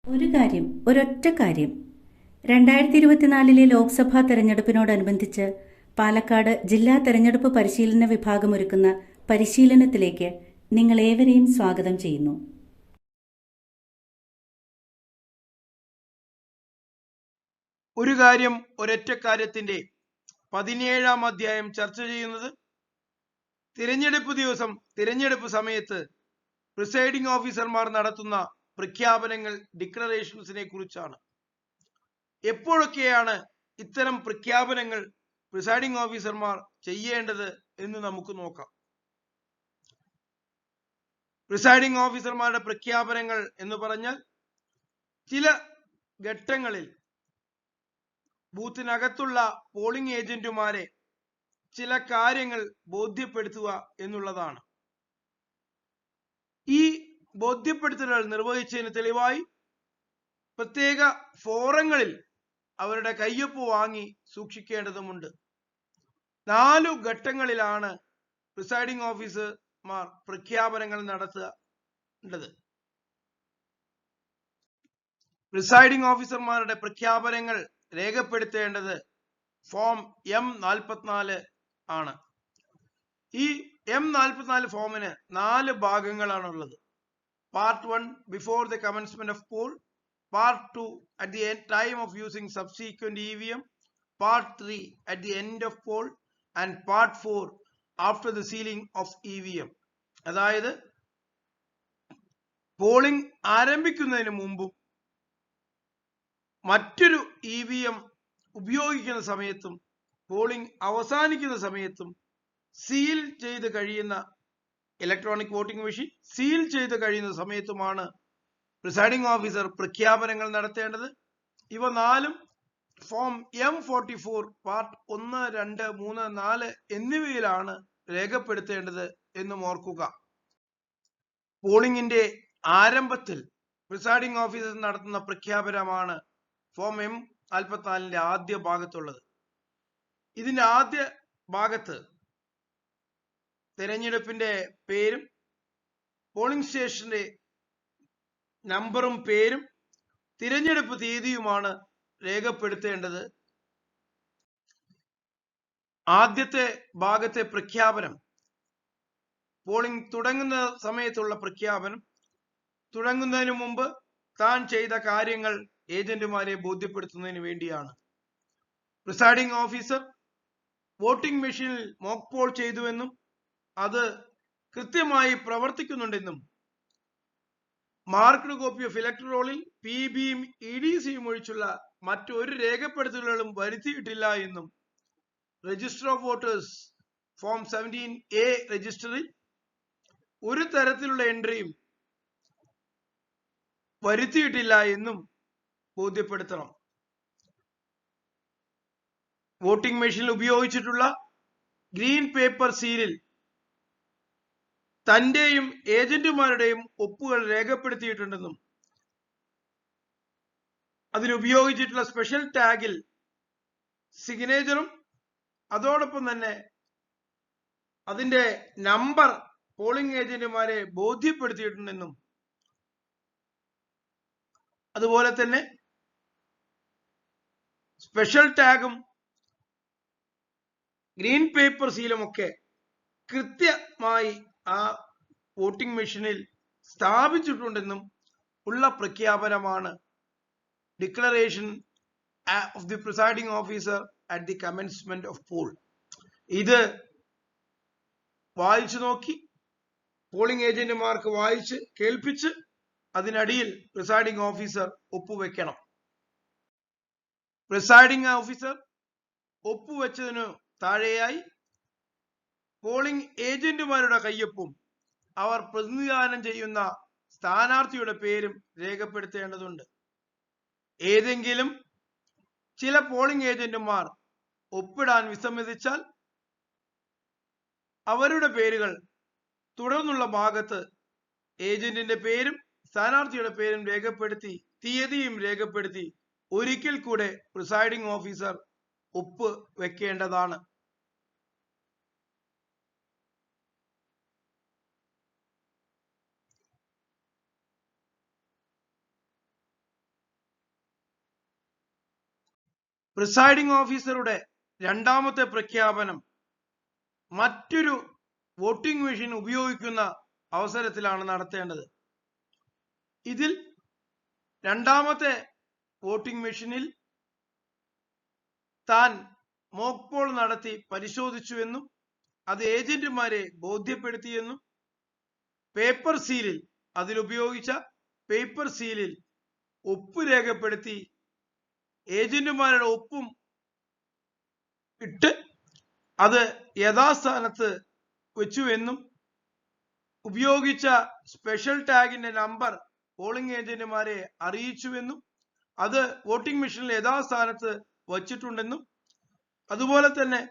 ഒരൊറ്റ കാര്യം 2024 ലോക്സഭാ തെരഞ്ഞെടുപ്പിനോടനുബന്ധിച്ച് പാലക്കാട് ജില്ലാ തെരഞ്ഞെടുപ്പ് പരിശീലന വിഭാഗം ഒരുക്കുന്ന പരിശീലനത്തിലേക്ക് നിങ്ങളേവരെയും സ്വാഗതം ചെയ്യുന്നു. ഒരു കാര്യം ഒരൊറ്റ കാര്യത്തിന്റെ 17-ാം അധ്യായം ചർച്ച ചെയ്യുന്നത് തിരഞ്ഞെടുപ്പ് ദിവസം തിരഞ്ഞെടുപ്പ് സമയത്ത് പ്രിസൈഡിംഗ് ഓഫീസർമാർ നടത്തുന്ന പ്രഖ്യാപനങ്ങൾ, ഡിക്ലറേഷൻസിനെ കുറിച്ചാണ്. എപ്പോഴൊക്കെയാണ് ഇത്തരം പ്രഖ്യാപനങ്ങൾ പ്രിസൈഡിംഗ് ഓഫീസർമാർ ചെയ്യേണ്ടത് എന്ന് നമുക്ക് നോക്കാം. പ്രിസൈഡിംഗ് ഓഫീസർമാരുടെ പ്രഖ്യാപനങ്ങൾ എന്ന് പറഞ്ഞാൽ ചില ഘട്ടങ്ങളിൽ ബൂത്തിനകത്തുള്ള പോളിംഗ് ഏജന്റുമാരെ ചില കാര്യങ്ങൾ ബോധ്യപ്പെടുത്തുക എന്നുള്ളതാണ്. ഈ ബോധ്യപ്പെടുത്തലുകൾ നിർവഹിച്ചതിന് തെളിവായി പ്രത്യേക ഫോറങ്ങളിൽ അവരുടെ കയ്യൊപ്പ് വാങ്ങി സൂക്ഷിക്കേണ്ടതുണ്ട്. 4 ഘട്ടങ്ങളിലാണ് പ്രിസൈഡിംഗ് ഓഫീസർമാർ പ്രഖ്യാപനങ്ങൾ നടത്തേണ്ടത്. പ്രിസൈഡിംഗ് ഓഫീസർമാരുടെ പ്രഖ്യാപനങ്ങൾ രേഖപ്പെടുത്തേണ്ടത് ഫോം M44 ആണ്. ഈ M44 ഫോമിന് 4 ഭാഗങ്ങളാണുള്ളത്. Part 1 before the commencement of poll, part 2 at the end time of using subsequent EVM, part 3 at the end of poll and part 4 after the sealing of EVM. അതായത് polling ആരംഭിക്കുന്നതിന് മുമ്പും മറ്റൊരു EVM ഉപയോഗിക്കുന്ന സമയത്തും polling അവസാനിക്കുന്ന സമയത്തും seal ചെയ്ത് കഴിയുന്ന ഇലക്ട്രോണിക് വോട്ടിംഗ് മെഷീൻ സീൽ ചെയ്ത് കഴിയുന്ന സമയത്തുമാണ് പ്രിസൈഡിംഗ് ഓഫീസർ പ്രഖ്യാപനങ്ങൾ നടത്തേണ്ടത്. ഇവ 4 ഫോം M44 പാർട്ട് 1, 2, 3, 4 എന്നിവയിലാണ് രേഖപ്പെടുത്തേണ്ടത് എന്നും ഓർക്കുക. പോളിംഗിന്റെ ആരംഭത്തിൽ പ്രിസൈഡിംഗ് ഓഫീസർ നടത്തുന്ന പ്രഖ്യാപനമാണ് ഫോം M44 ആദ്യ ഭാഗത്തുള്ളത്. ഇതിന്റെ ആദ്യ ഭാഗത്ത് തെരഞ്ഞെടുപ്പിന്റെ പേരും പോളിംഗ് സ്റ്റേഷന്റെ നമ്പറും പേരും തിരഞ്ഞെടുപ്പ് തീയതിയുമാണ് രേഖപ്പെടുത്തേണ്ടത്. ആദ്യത്തെ ഭാഗത്തെ പ്രഖ്യാപനം പോളിംഗ് തുടങ്ങുന്ന സമയത്തുള്ള പ്രഖ്യാപനം, തുടങ്ങുന്നതിന് മുമ്പ് താൻ ചെയ്ത കാര്യങ്ങൾ ഏജന്റുമാരെ ബോധ്യപ്പെടുത്തുന്നതിന് വേണ്ടിയാണ്. പ്രിസൈഡിംഗ് ഓഫീസർ വോട്ടിംഗ് മെഷീനിൽ മോക്ക് പോൾ ചെയ്തുവെന്നും അത് കൃത്യമായി പ്രവർത്തിക്കുന്നുണ്ടെന്നും മാർക്ക്ഡ് കോപ്പി ഓഫ് ഇലക്ടറൽ റോളിൽ PBയും EDCയും ഒഴിച്ചുള്ള മറ്റൊരു രേഖപ്പെടുത്തലുകളും വരുത്തിയിട്ടില്ല എന്നും register of voters form 17A രജിസ്റ്ററിൽ ഒരു തരത്തിലുള്ള എൻട്രിയും വരുത്തിയിട്ടില്ല എന്നും ബോധ്യപ്പെടുത്തണം. വോട്ടിംഗ് മെഷീനിൽ ഉപയോഗിച്ചിട്ടുള്ള ഗ്രീൻ പേപ്പർ സീലിൽ തന്റെയും ഏജന്റുമാരുടെയും ഒപ്പുകൾ രേഖപ്പെടുത്തിയിട്ടുണ്ടെന്നും അതിനുപയോഗിച്ചിട്ടുള്ള സ്പെഷ്യൽ ടാഗിൽ സിഗ്നേച്ചറും അതോടൊപ്പം തന്നെ അതിന്റെ നമ്പർ പോളിംഗ് ഏജന്റുമാരെ ബോധ്യപ്പെടുത്തിയിട്ടുണ്ടെന്നും അതുപോലെ തന്നെ സ്പെഷ്യൽ ടാഗും ഗ്രീൻ പേപ്പർ സീലും ഒക്കെ കൃത്യമായി ആ വോട്ടിംഗ് മെഷീനിൽ സ്ഥാപിച്ചിട്ടുണ്ടെന്നും ഉള്ള പ്രഖ്യാപനമാണ് declaration of the presiding officer at the commencement of poll. ഇത് വായിച്ചു നോക്കി പോളിംഗ് ഏജന്റുമാർക്ക് വായിച്ച് കേൾപ്പിച്ച് അതിനടിയിൽ പ്രിസൈഡിംഗ് ഓഫീസർ ഒപ്പുവെക്കണം. പ്രിസൈഡിംഗ് ഓഫീസർ ഒപ്പുവെച്ചതിനു താഴെയായി പോളിംഗ് ഏജന്റുമാരുടെ കയ്യൊപ്പും അവർ പ്രതിനിധാനം ചെയ്യുന്ന സ്ഥാനാർത്ഥിയുടെ പേരും രേഖപ്പെടുത്തേണ്ടതുണ്ട്. ഏതെങ്കിലും ചില പോളിംഗ് ഏജന്റുമാർ ഒപ്പിടാൻ വിസമ്മതിച്ചാൽ അവരുടെ പേരുകൾ തുടർന്നുള്ള ഭാഗത്ത് ഏജന്റിന്റെ പേരും സ്ഥാനാർത്ഥിയുടെ പേരും രേഖപ്പെടുത്തി തീയതിയും രേഖപ്പെടുത്തി ഒരിക്കൽ കൂടെ പ്രിസൈഡിംഗ് ഓഫീസർ ഒപ്പ് വെക്കേണ്ടതാണ്. പ്രിസൈഡിംഗ് ഓഫീസറുടെ രണ്ടാമത്തെ പ്രഖ്യാപനം മറ്റൊരു വോട്ടിംഗ് മെഷീൻ ഉപയോഗിക്കുന്ന അവസരത്തിലാണ് നടത്തേണ്ടത്. ഇതിൽ രണ്ടാമത്തെ വോട്ടിംഗ് മെഷീനിൽ താൻ മോക്ക് പോൾ നടത്തി പരിശോധിച്ചുവെന്നും അത് ഏജന്റുമാരെ ബോധ്യപ്പെടുത്തിയെന്നും പേപ്പർ സീലിൽ അതിലുപയോഗിച്ച പേപ്പർ സീലിൽ ഒപ്പ് രേഖപ്പെടുത്തി ഏജന്റുമാരുടെ ഒപ്പും ഇട്ട് അത് യഥാസ്ഥാനത്ത് വെച്ചുവെന്നും ഉപയോഗിച്ച സ്പെഷ്യൽ ടാഗിന്റെ നമ്പർ പോളിംഗ് ഏജന്റുമാരെ അറിയിച്ചുവെന്നും അത് വോട്ടിംഗ് മെഷീനിൽ യഥാസ്ഥാനത്ത് വച്ചിട്ടുണ്ടെന്നും അതുപോലെ തന്നെ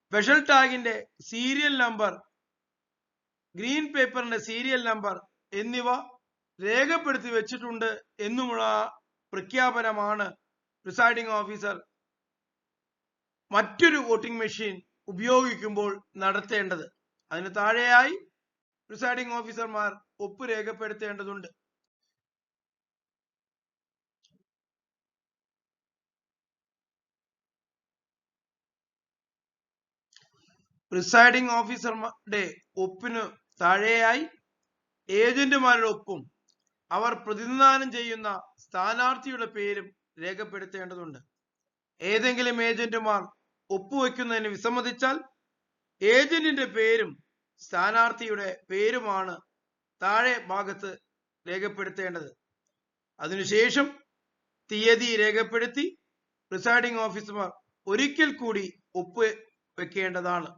സ്പെഷ്യൽ ടാഗിന്റെ സീരിയൽ നമ്പർ, ഗ്രീൻ പേപ്പറിന്റെ സീരിയൽ നമ്പർ എന്നിവ രേഖപ്പെടുത്തി വെച്ചിട്ടുണ്ട് എന്നുമുള്ള പ്രഖ്യാപനമാണ് പ്രിസൈഡിംഗ് ഓഫീസർ മറ്റൊരു വോട്ടിംഗ് മെഷീൻ ഉപയോഗിക്കുമ്പോൾ നടത്തേണ്ടത്. അതിന് താഴെയായി പ്രിസൈഡിംഗ് ഓഫീസർമാർ ഒപ്പ് രേഖപ്പെടുത്തേണ്ടതുണ്ട്. പ്രിസൈഡിംഗ് ഓഫീസർമാരുടെ ഒപ്പിന് താഴെയായി ഏജന്റുമാരുടെ ഒപ്പും അവർ പ്രതിനിധാനം ചെയ്യുന്ന സ്ഥാനാർത്ഥിയുടെ പേരും രേഖപ്പെടുത്തേണ്ടതുണ്ട്. ഏതെങ്കിലും ഏജന്റുമാർ ഒപ്പുവെക്കുന്നതിന് വിസമ്മതിച്ചാൽ ഏജന്റിന്റെ പേരും സ്ഥാനാർത്ഥിയുടെ പേരുമാണ് താഴെ ഭാഗത്ത് രേഖപ്പെടുത്തേണ്ടത്. അതിനുശേഷം തീയതി രേഖപ്പെടുത്തി പ്രിസൈഡിംഗ് ഓഫീസർമാർ ഒരിക്കൽ കൂടി ഒപ്പ് വെക്കേണ്ടതാണ്.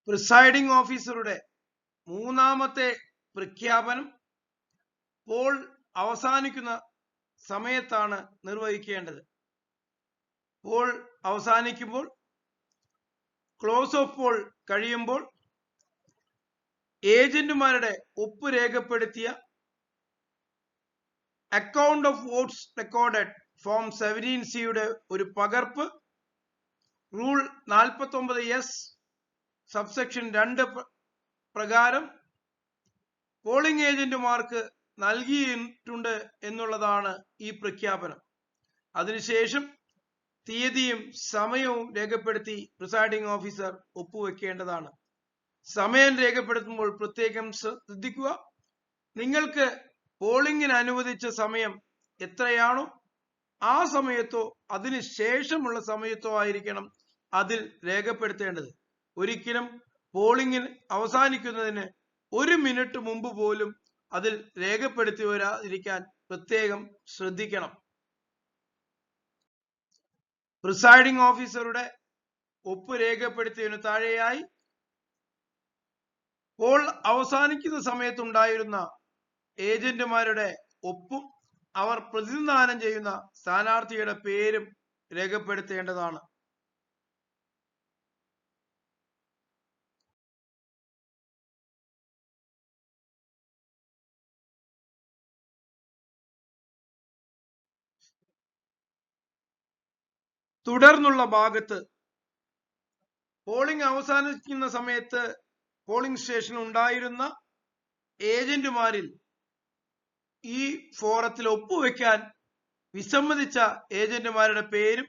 പ്രിസൈഡിംഗ് ഓഫീസറുടെ മൂന്നാമത്തെ പ്രഖ്യാപനം പോൾ അവസാനിക്കുന്ന സമയത്താണ് നിർവഹിക്കേണ്ടത്. പോൾ അവസാനിക്കുമ്പോൾ, ക്ലോസ് ഓഫ് പോൾ കഴിയുമ്പോൾ ഏജന്റുമാരുടെ ഒപ്പ് രേഖപ്പെടുത്തിയ account of votes recorded form 17C ഒരു പകർപ്പ് റൂൾ 49S സബ്സെക്ഷൻ 2 പ്രകാരം പോളിംഗ് ഏജന്റുമാർക്ക് നൽകിയിട്ടുണ്ട് എന്നുള്ളതാണ് ഈ പ്രഖ്യാപനം. അതിനുശേഷം തീയതിയും സമയവും രേഖപ്പെടുത്തി പ്രിസൈഡിംഗ് ഓഫീസർ ഒപ്പുവെക്കേണ്ടതാണ്. സമയം രേഖപ്പെടുത്തുമ്പോൾ പ്രത്യേകം ശ്രദ്ധിക്കുക, നിങ്ങൾക്ക് പോളിംഗിന് അനുവദിച്ച സമയം എത്രയാണോ ആ സമയത്തോ അതിന് ശേഷമുള്ള സമയത്തോ ആയിരിക്കണം അതിൽ രേഖപ്പെടുത്തേണ്ടത്. ഒരിക്കലും പോളിംഗിന് അവസാനിക്കുന്നതിന് 1 മിനിറ്റ് മുമ്പ് പോലും അതിൽ രേഖപ്പെടുത്തി വരാതിരിക്കാൻ പ്രത്യേകം ശ്രദ്ധിക്കണം. പ്രിസൈഡിംഗ് ഓഫീസറുടെ ഒപ്പ് രേഖപ്പെടുത്തിയതിനു താഴെയായി പോൾ അവസാനിക്കുന്ന സമയത്തുണ്ടായിരുന്ന ഏജന്റുമാരുടെ ഒപ്പും അവർ പ്രതിനിധാനം ചെയ്യുന്ന സ്ഥാനാർത്ഥിയുടെ പേരും രേഖപ്പെടുത്തേണ്ടതാണ്. തുടർന്നുള്ള ഭാഗത്ത് പോളിംഗ് അവസാനിക്കുന്ന സമയത്ത് പോളിംഗ് സ്റ്റേഷൻ ഉണ്ടായിരുന്ന ഏജന്റുമാരിൽ ഈ ഫോറത്തിൽ ഒപ്പുവെക്കാൻ വിസമ്മതിച്ച ഏജന്റുമാരുടെ പേരും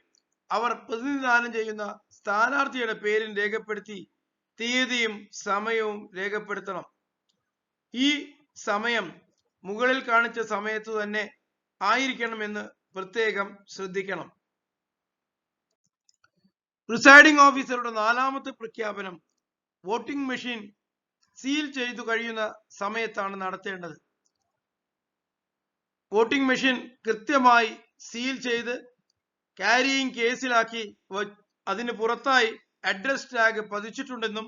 അവർ പ്രതിനിധാനം ചെയ്യുന്ന സ്ഥാനാർത്ഥിയുടെ പേരും രേഖപ്പെടുത്തി തീയതിയും സമയവും രേഖപ്പെടുത്തണം. ഈ സമയം മുകളിൽ കാണിച്ച സമയത്ത് തന്നെ ആയിരിക്കണമെന്ന് പ്രത്യേകം ശ്രദ്ധിക്കണം. പ്രിസൈഡിംഗ് ഓഫീസറുടെ നാലാമത്തെ പ്രഖ്യാപനം വോട്ടിംഗ് മെഷീൻ സീൽ ചെയ്തു കഴിയുന്ന സമയത്താണ് നടത്തേണ്ടത്. വോട്ടിംഗ് മെഷീൻ കൃത്യമായി സീൽ ചെയ്ത് ക്യാരിയിങ് കേസിലാക്കി അതിന് പുറത്തായി അഡ്രസ് ടാഗ് പതിച്ചിട്ടുണ്ടെന്നും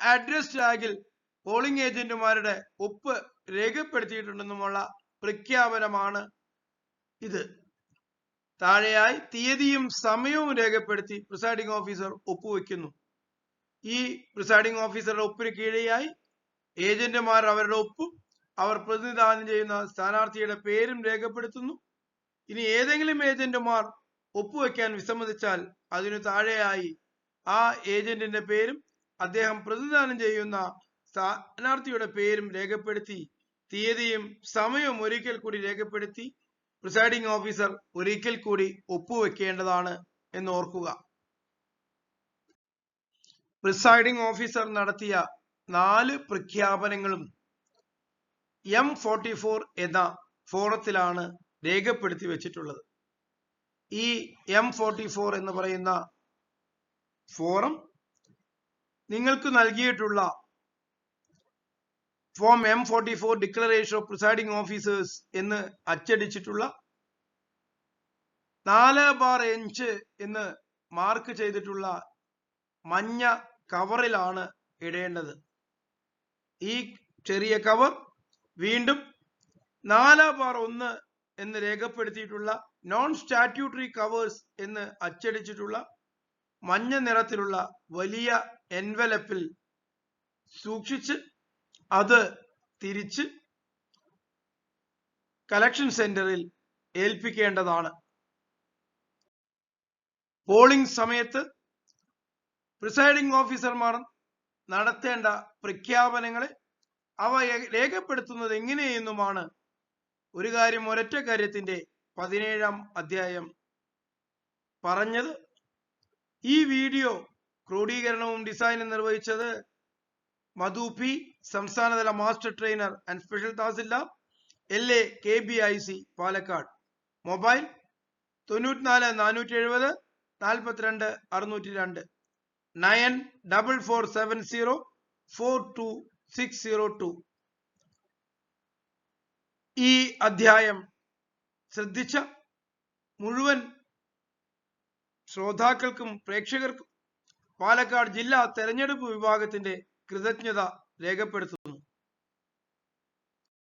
അഡ്രസ് ടാഗിൽ പോളിംഗ് ഏജന്റുമാരുടെ ഒപ്പ് രേഖപ്പെടുത്തിയിട്ടുണ്ടെന്നുമുള്ള പ്രഖ്യാപനമാണ് ഇത്. താഴെയായി തീയതിയും സമയവും രേഖപ്പെടുത്തി പ്രിസൈഡിംഗ് ഓഫീസർ ഒപ്പുവെക്കുന്നു. ഈ പ്രിസൈഡിംഗ് ഓഫീസറുടെ ഒപ്പിന് കീഴെയായി ഏജന്റുമാർ അവരുടെ ഒപ്പും അവർ പ്രതിനിധാനം ചെയ്യുന്ന സ്ഥാനാർത്ഥിയുടെ പേരും രേഖപ്പെടുത്തുന്നു. ഇനി ഏതെങ്കിലും ഏജന്റുമാർ ഒപ്പുവെക്കാൻ വിസമ്മതിച്ചാൽ അതിനു താഴെയായി ആ ഏജന്റിന്റെ പേരും അദ്ദേഹം പ്രതിനിധാനം ചെയ്യുന്ന സ്ഥാനാർത്ഥിയുടെ പേരും രേഖപ്പെടുത്തി തീയതിയും സമയവും ഒരിക്കൽ കൂടി രേഖപ്പെടുത്തി പ്രിസൈഡിംഗ് ഓഫീസർ ഒരിക്കൽ കൂടി ഒപ്പുവെക്കേണ്ടതാണ് എന്ന് ഓർക്കുക. പ്രിസൈഡിംഗ് ഓഫീസർ നടത്തിയ 4 പ്രഖ്യാപനങ്ങളും M44 എന്ന ഫോറത്തിലാണ് രേഖപ്പെടുത്തി വെച്ചിട്ടുള്ളത്. ഈ M44 എന്ന് പറയുന്ന ഫോറം നിങ്ങൾക്ക് നൽകിയിട്ടുള്ള form M44 declaration of presiding officers എന്ന് അച്ചടിച്ചിട്ടുള്ള 4/5 എന്ന് മാർക്ക് ചെയ്തിട്ടുള്ള മഞ്ഞ കവറിലാണ് ഇടേണ്ടത്. ഈ ചെറിയ കവർ വീണ്ടും 4/1 എന്ന് രേഖപ്പെടുത്തിയിട്ടുള്ള നോൺ സ്റ്റാറ്റ്യൂട്ടറി കവേഴ്സ് എന്ന് അച്ചടിച്ചിട്ടുള്ള മഞ്ഞ നിറത്തിലുള്ള വലിയ എൻവലപ്പിൽ സൂക്ഷിച്ച് അത് തിരിച്ച് കളക്ഷൻ സെന്ററിൽ ഏൽപ്പിക്കേണ്ടതാണ്. പോളിംഗ് സമയത്ത് പ്രിസൈഡിംഗ് ഓഫീസർമാർ നടത്തേണ്ട പ്രഖ്യാപനങ്ങളെ അവ രേഖപ്പെടുത്തുന്നത് എങ്ങനെയെന്നുമാണ് ഒരൊറ്റ കാര്യത്തിന്റെ 17-ാം അധ്യായം പറഞ്ഞത്. ഈ വീഡിയോ ക്രോഡീകരണവും ഡിസൈനും നിർവഹിച്ചത് മധു പി, സംസ്ഥാനതല master trainer and special tahsildar, LA KBIC Palakkad. Mobile 94 470 42 602 94470 42602. ഈ അധ്യായം ശ്രദ്ധിച്ച മുഴുവൻ ശ്രോതാക്കൾക്കും പ്രേക്ഷകർക്കും പാലക്കാട് ജില്ലാ തെരഞ്ഞെടുപ്പ് വിഭാഗത്തിന്റെ കൃതജ്ഞത രേഖപ്പെടുത്തുന്നു.